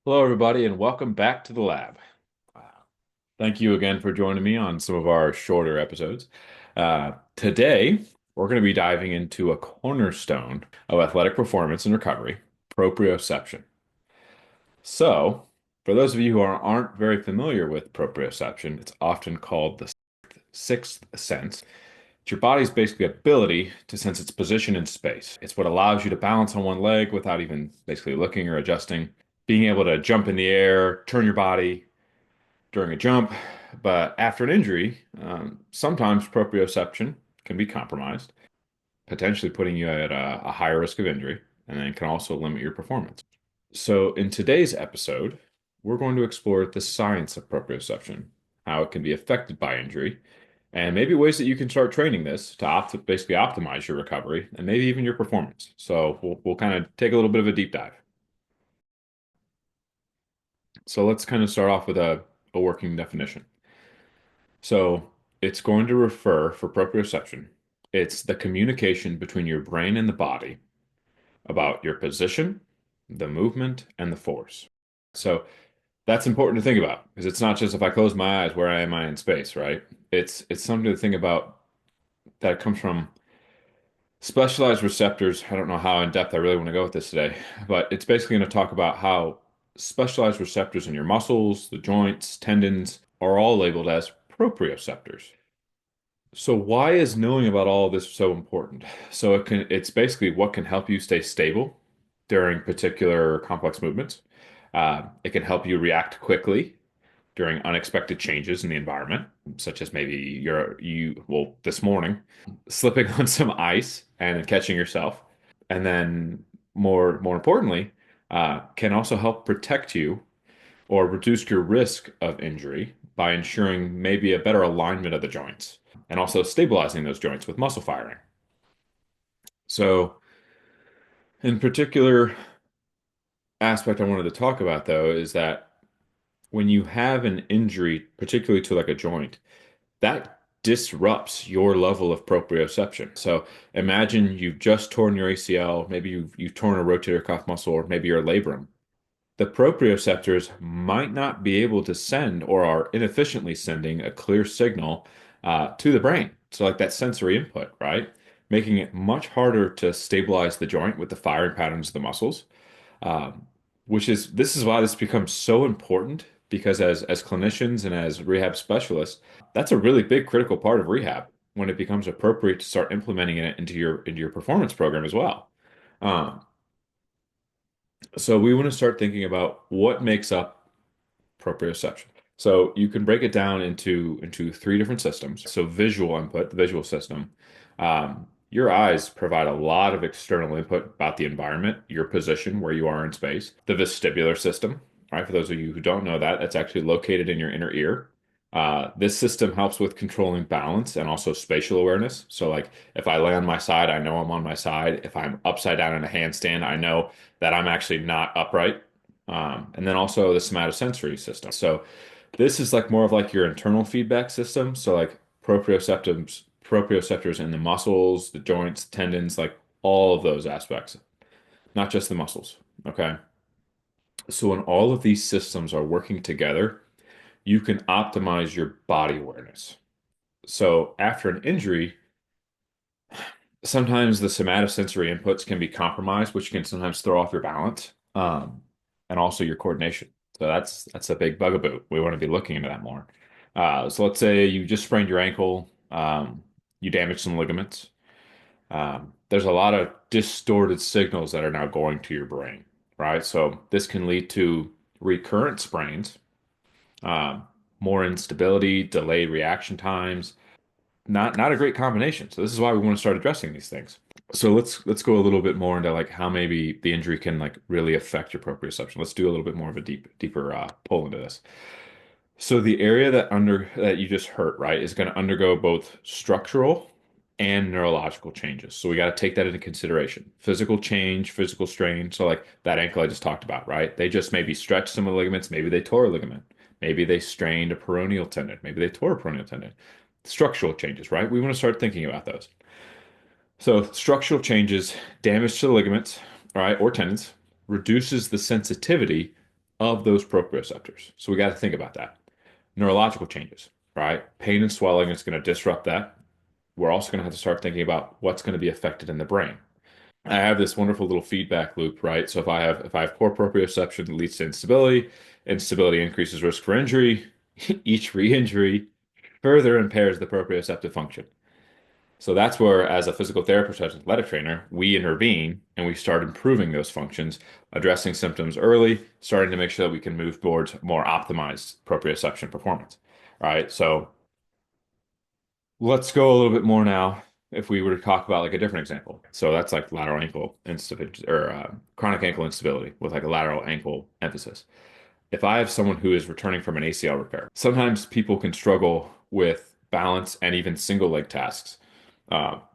Hello, everybody, and welcome back to the lab. Uh, Thank you again for joining me on some of our shorter episodes. Today, we're going to be diving into a cornerstone of athletic performance and recovery, proprioception. So, for those of you who aren't very familiar with proprioception, it's often called the sixth sense. It's your body's basically ability to sense its position in space. It's what allows you to balance on one leg without even basically looking or adjusting, being able to jump in the air, turn your body during a jump. But after an injury, sometimes proprioception can be compromised, potentially putting you at a higher risk of injury, and then can also limit your performance. So, in today's episode, we're going to explore the science of proprioception, how it can be affected by injury, and maybe ways that you can start training this to basically optimize your recovery and maybe even your performance. So, we'll kind of take a little bit of a deep dive. So, let's kind of start off with a working definition. So it's going to refer for proprioception. It's the communication between your brain and the body about your position, the movement, and the force. So that's important to think about because it's not just if I close my eyes, where am I in space, right? It's something to think about that comes from specialized receptors. I don't know how in depth I really want to go with this today, but it's basically going to talk about how specialized receptors in your muscles, the joints, tendons are all labeled as proprioceptors. So why is knowing about all of this so important? So it's basically what can help you stay stable during particular complex movements. It can help you react quickly during unexpected changes in the environment, such as maybe well, this morning, slipping on some ice and catching yourself. And then more importantly, can also help protect you or reduce your risk of injury by ensuring maybe a better alignment of the joints and also stabilizing those joints with muscle firing. So, in particular aspect I wanted to talk about though is that when you have an injury, particularly to like a joint, that disrupts your level of proprioception. So imagine you've just torn your ACL, maybe you've torn a rotator cuff muscle, or maybe your labrum. The proprioceptors might not be able to send or are inefficiently sending a clear signal to the brain. So, like that sensory input, right? Making it much harder to stabilize the joint with the firing patterns of the muscles. Um, this is why this becomes so important because as clinicians and as rehab specialists, that's a really big critical part of rehab when it becomes appropriate to start implementing it into your performance program as well. Um, so we want to start thinking about what makes up proprioception. So you can break it down into three different systems. So visual input, the visual system. Your eyes provide a lot of external input about the environment, your position, where you are in space. The vestibular system, right? For those of you who don't know that, that's actually located in your inner ear. This system helps with controlling balance and also spatial awareness. So, like if I lay on my side, I know I'm on my side. If I'm upside down in a handstand, I know that I'm actually not upright. And then also the somatosensory system. So this is like more of like your internal feedback system. So like proprioceptors in the muscles, the joints, tendons, like all of those aspects, not just the muscles. Okay. So when all of these systems are working together, you can optimize your body awareness. So after an injury, sometimes the somatosensory inputs can be compromised, which can sometimes throw off your balance, and also your coordination. So that's a big bugaboo. We want to be looking into that more. So let's say you just sprained your ankle, you damaged some ligaments. There's a lot of distorted signals that are now going to your brain, right? So this can lead to recurrent sprains, um, more instability, delayed reaction times. Not a great combination. So this is why we want to start addressing these things. So let's go a little bit more into like how maybe the injury can like really affect your proprioception. Let's do a little bit more of a deeper pull into this. So the area that you just hurt, right, is going to undergo both structural and neurological changes. So we got to take that into consideration. Physical change, physical strain. So like that ankle I just talked about, right? They just maybe stretched some of the ligaments, maybe they tore a ligament, maybe they strained a peroneal tendon, maybe they tore a peroneal tendon. Structural changes, right? We want to start thinking about those. So structural changes, damage to the ligaments, all right, or tendons, reduces the sensitivity of those proprioceptors. So we got to think about that. Neurological changes, right? Pain and swelling is going to disrupt that. We're also going to have to start thinking about what's going to be affected in the brain. I have this wonderful little feedback loop, right? So if I have poor proprioception that leads to instability, instability increases risk for injury, each re-injury further impairs the proprioceptive function. So that's where, as a physical therapist, as an athletic trainer, we intervene and we start improving those functions, addressing symptoms early, starting to make sure that we can move towards more optimized proprioception performance. All right. So let's go a little bit more now. If we were to talk about like a different example, so that's like lateral ankle instability or chronic ankle instability with like a lateral ankle emphasis. If I have someone who is returning from an ACL repair, sometimes people can struggle with balance and even single leg tasks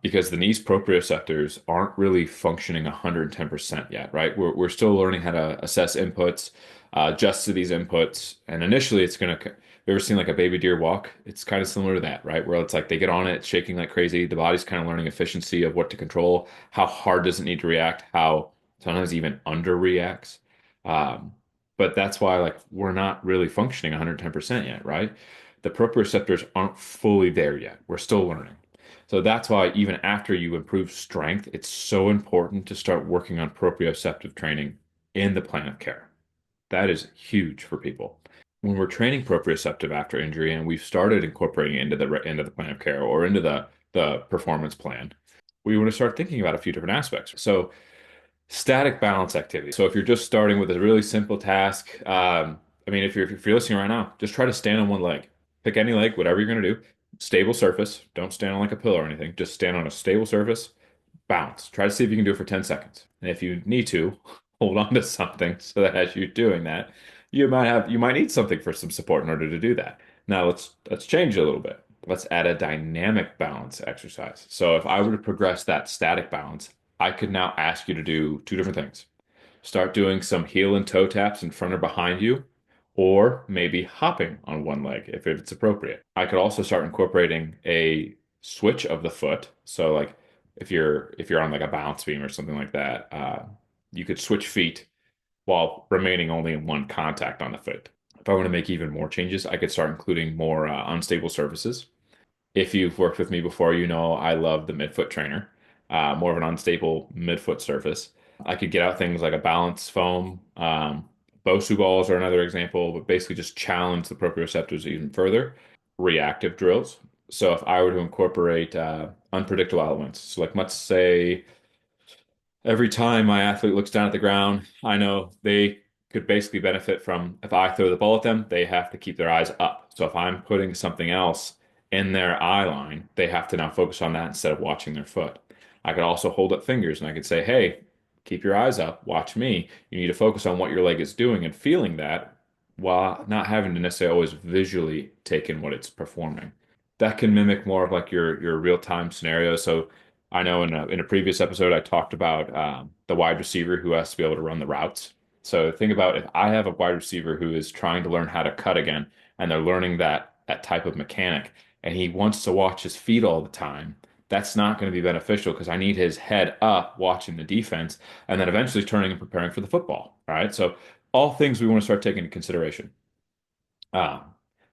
because the knee's proprioceptors aren't really functioning 110% yet, right? We're still learning how to assess inputs, adjust to these inputs. And initially, it's going to, you ever seen like a baby deer walk? It's kind of similar to that, right? Where it's like they get on it, shaking like crazy. The body's kind of learning efficiency of what to control, how hard does it need to react, how sometimes even underreacts. Um, but that's why like we're not really functioning 110% yet, right? The proprioceptors aren't fully there yet. We're still learning. So that's why even after you improve strength, it's so important to start working on proprioceptive training in the plan of care. That is huge for people. When we're training proprioceptive after injury and we've started incorporating it into the plan of care or into the performance plan, we want to start thinking about a few different aspects. So static balance activity. So if you're just starting with a really simple task, I mean, if you're listening right now, just try to stand on one leg. Pick any leg, whatever you're going to do. Stable surface. Don't stand on like a pillow or anything. Just stand on a stable surface. Bounce. Try to see if you can do it for 10 seconds. And if you need to, hold on to something so that as you're doing that, you might need something for some support in order to do that. Now let's change it a little bit. Let's add a dynamic balance exercise. So if I were to progress that static balance, I could now ask you to do two different things. Start doing some heel and toe taps in front or behind you, or maybe hopping on one leg if it's appropriate. I could also start incorporating a switch of the foot. So like if you're on like a balance beam or something like that, you could switch feet while remaining only in one contact on the foot. If I want to make even more changes, I could start including more unstable surfaces. If you've worked with me before, you know I love the midfoot trainer, more of an unstable midfoot surface. I could get out things like a balance foam, Bosu balls are another example, but basically just challenge the proprioceptors even further. Reactive drills. So if I were to incorporate unpredictable elements, so like let's say every time my athlete looks down at the ground, I know they could basically benefit from if I throw the ball at them, they have to keep their eyes up. So if I'm putting something else in their eye line, they have to now focus on that instead of watching their foot. I could also hold up fingers and I could say, hey, keep your eyes up, watch me. You need to focus on what your leg is doing and feeling that while not having to necessarily always visually take in what it's performing. That can mimic more of like your real-time scenario. So I know in a previous episode I talked about the wide receiver who has to be able to run the routes. So think about if I have a wide receiver who is trying to learn how to cut again, and they're learning that type of mechanic, and he wants to watch his feet all the time. That's not going to be beneficial because I need his head up watching the defense and then eventually turning and preparing for the football. All right. So all things we want to start taking into consideration. Um,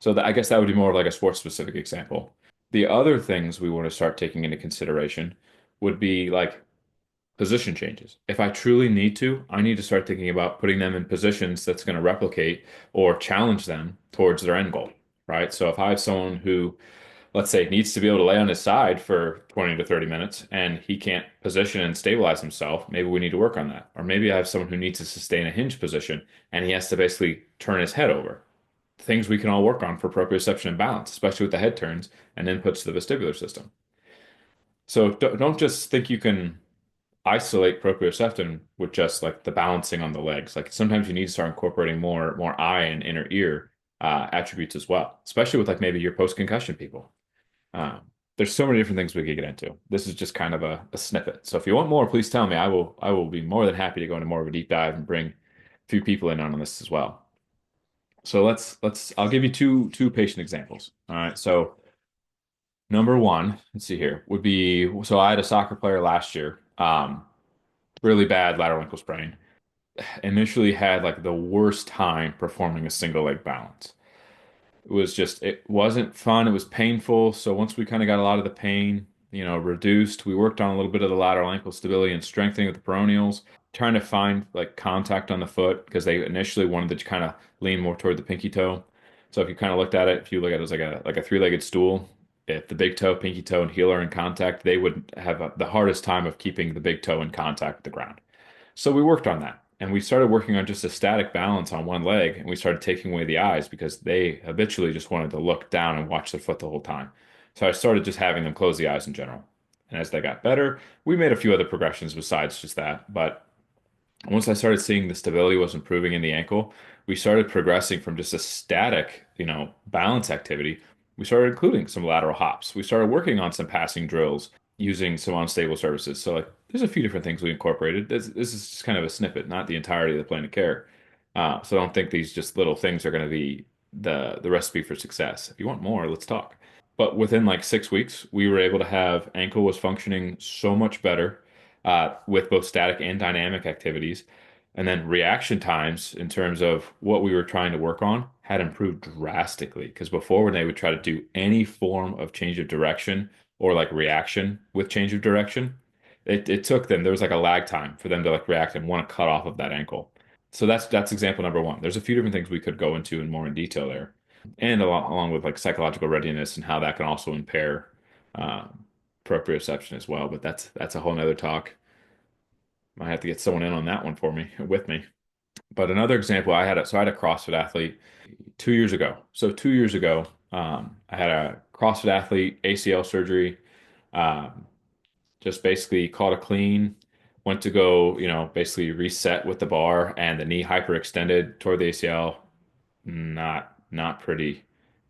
I guess that would be more of like a sports specific example. The other things we want to start taking into consideration would be like position changes. If I truly need to, I need to start thinking about putting them in positions that's going to replicate or challenge them towards their end goal, right? So if I have someone who, let's say, needs to be able to lay on his side for 20 to 30 minutes and he can't position and stabilize himself, maybe we need to work on that. Or maybe I have someone who needs to sustain a hinge position and he has to basically turn his head over. Things we can all work on for proprioception and balance, especially with the head turns and inputs to the vestibular system. So don't just think you can isolate proprioception with just like the balancing on the legs. Like sometimes you need to start incorporating more eye and inner ear attributes as well, especially with like maybe your post-concussion people. Um, there's so many different things we could get into. This is just kind of a snippet. So if you want more, please tell me. I will be more than happy to go into more of a deep dive and bring a few people in on this as well. So let's I'll give you two patient examples. All right. So number one, let's see here, would be so I had a soccer player last year, really bad lateral ankle sprain. initially had like the worst time performing a single leg balance. It was just, it wasn't fun. It was painful. So once we kind of got a lot of the pain, reduced, we worked on a little bit of the lateral ankle stability and strengthening of the peroneals, trying to find like contact on the foot because they initially wanted to kind of lean more toward the pinky toe. So if you kind of looked at it, if you look at it as like a three-legged stool, if the big toe, pinky toe, and heel are in contact, they would have the hardest time of keeping the big toe in contact with the ground. So we worked on that. And we started working on just a static balance on one leg, and we started taking away the eyes because they habitually just wanted to look down and watch their foot the whole time. So I started just having them close the eyes in general. And as they got better, we made a few other progressions besides just that. But once I started seeing the stability was improving in the ankle, we started progressing from just a static, balance activity. We started including some lateral hops. We started working on some passing drills using some unstable surfaces. So like there's a few different things we incorporated. This is just kind of a snippet, not the entirety of the plan of care. So I don't think these just little things are going to be the recipe for success. If you want more, let's talk. But within like 6 weeks, we were able to have ankle was functioning so much better with both static and dynamic activities. And then reaction times in terms of what we were trying to work on had improved drastically. Because before, when they would try to do any form of change of direction or like reaction with change of direction, it took them, there was like a lag time for them to like react and want to cut off of that ankle. So that's example number one. There's a few different things we could go into in more in detail there, and along with like psychological readiness and how that can also impair proprioception as well. But that's a whole nother talk. Might have to get someone in on that one for me with me. But another example, I had a CrossFit athlete 2 years ago. So 2 years ago, I had a CrossFit athlete ACL surgery. Um, just basically caught a clean, went to go, basically reset with the bar, and the knee hyperextended toward the ACL. Not pretty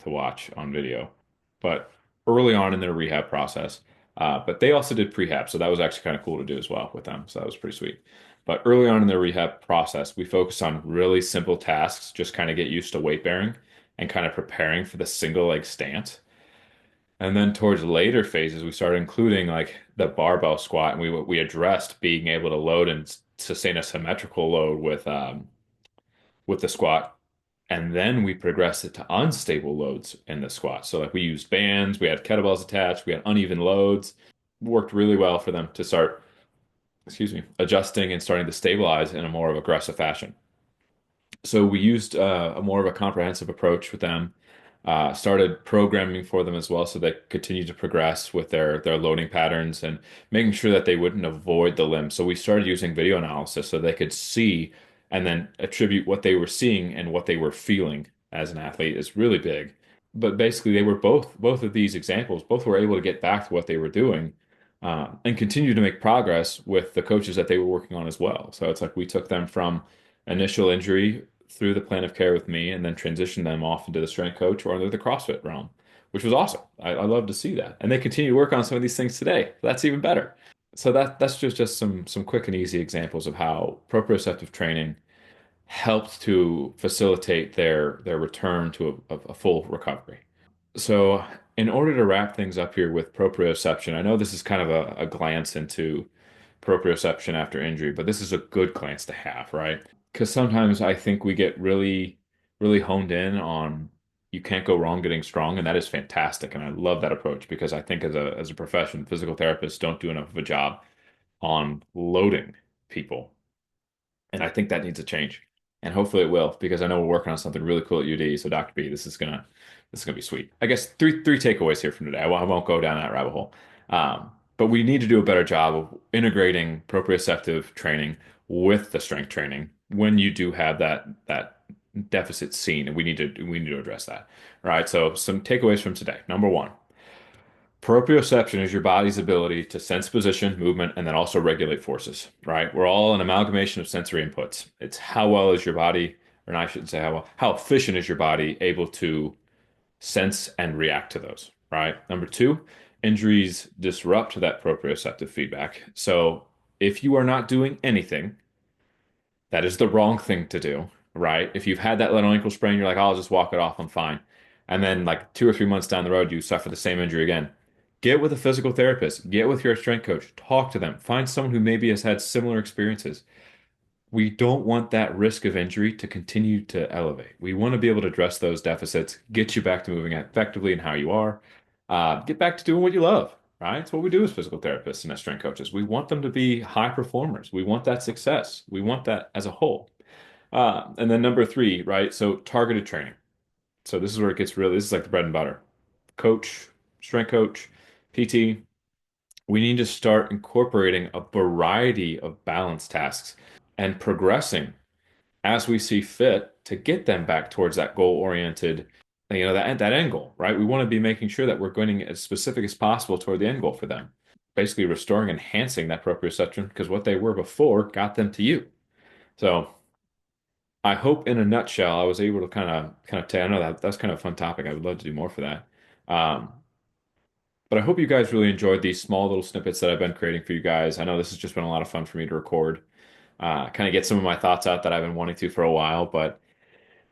to watch on video, but early on in their rehab process. But they also did prehab, so that was actually kind of cool to do as well with them. So that was pretty sweet. But early on in their rehab process, we focused on really simple tasks, just kind of get used to weight bearing and kind of preparing for the single leg stance. And then towards later phases, we started including like the barbell squat, and we addressed being able to load and sustain a symmetrical load with the squat. And then we progressed it to unstable loads in the squat. So like we used bands, we had kettlebells attached, we had uneven loads. Worked really well for them to start, excuse me, adjusting and starting to stabilize in a more of aggressive fashion. So we used a more of a comprehensive approach with them. Started programming for them as well, so they continue to progress with their loading patterns and making sure that they wouldn't avoid the limb. So we started using video analysis so they could see and then attribute what they were seeing and what they were feeling as an athlete is really big. But basically, they were both of these examples, both were able to get back to what they were doing and continue to make progress with the coaches that they were working on as well. So it's like we took them from initial injury through the plan of care with me and then transitioned them off into the strength coach or into the CrossFit realm, which was awesome. I love to see that. And they continue to work on some of these things today. That's even better. So that's just some quick and easy examples of how proprioceptive training helped to facilitate their return to a full recovery. So, in order to wrap things up here with proprioception, I know this is kind of a glance into proprioception after injury, but this is a good glance to have, right? Because sometimes I think we get really honed in on you can't go wrong getting strong, and that is fantastic. And I love that approach because I think as a profession, physical therapists don't do enough of a job on loading people. And I think that needs a change. And hopefully it will, because I know we're working on something really cool at UD. So Dr. B, this is gonna be sweet. I guess three takeaways here from today. I won't go down that rabbit hole. But we need to do a better job of integrating proprioceptive training with the strength training when you do have that deficit seen, and we need to address that. All right. So some takeaways from today. Number one, proprioception is your body's ability to sense position, movement, and then also regulate forces, right? We're all an amalgamation of sensory inputs. It's how well is your body, or I shouldn't say how well, how efficient is your body able to sense and react to those, right? Number two, injuries disrupt that proprioceptive feedback. So if you are not doing anything, that is the wrong thing to do, right? If you've had that little ankle sprain, you're like, "Oh, I'll just walk it off, I'm fine." And then like 2 or 3 months down the road, you suffer the same injury again. Get with a physical therapist, get with your strength coach, talk to them, find someone who maybe has had similar experiences. We don't want that risk of injury to continue to elevate. We want to be able to address those deficits, get you back to moving effectively and how you are, get back to doing what you love, right? It's what we do as physical therapists and as strength coaches. We want them to be high performers. We want that success. We want that as a whole. And then number three, right? So targeted training. So this is where it gets really, this is like the bread and butter. Coach, strength coach, PT, we need to start incorporating a variety of balance tasks and progressing as we see fit to get them back towards that goal-oriented, that end goal, right? We want to be making sure that we're going as specific as possible toward the end goal for them. Basically restoring, enhancing that proprioception because what they were before got them to you. So I hope in a nutshell, I was able to kind of tell, I know that that's kind of a fun topic. I would love to do more for that. Um, but I hope you guys really enjoyed these small little snippets that I've been creating for you guys. I know this has just been a lot of fun for me to record, kind of get some of my thoughts out that I've been wanting to for a while. But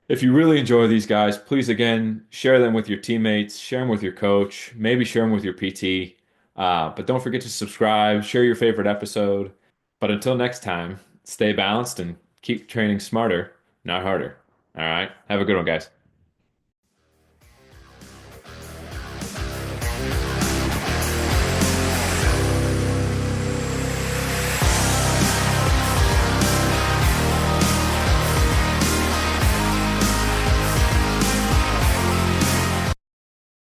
if you really enjoy these guys, please again share them with your teammates, share them with your coach, maybe share them with your PT. But don't forget to subscribe, share your favorite episode. But until next time, stay balanced and keep training smarter, not harder. All right. Have a good one, guys.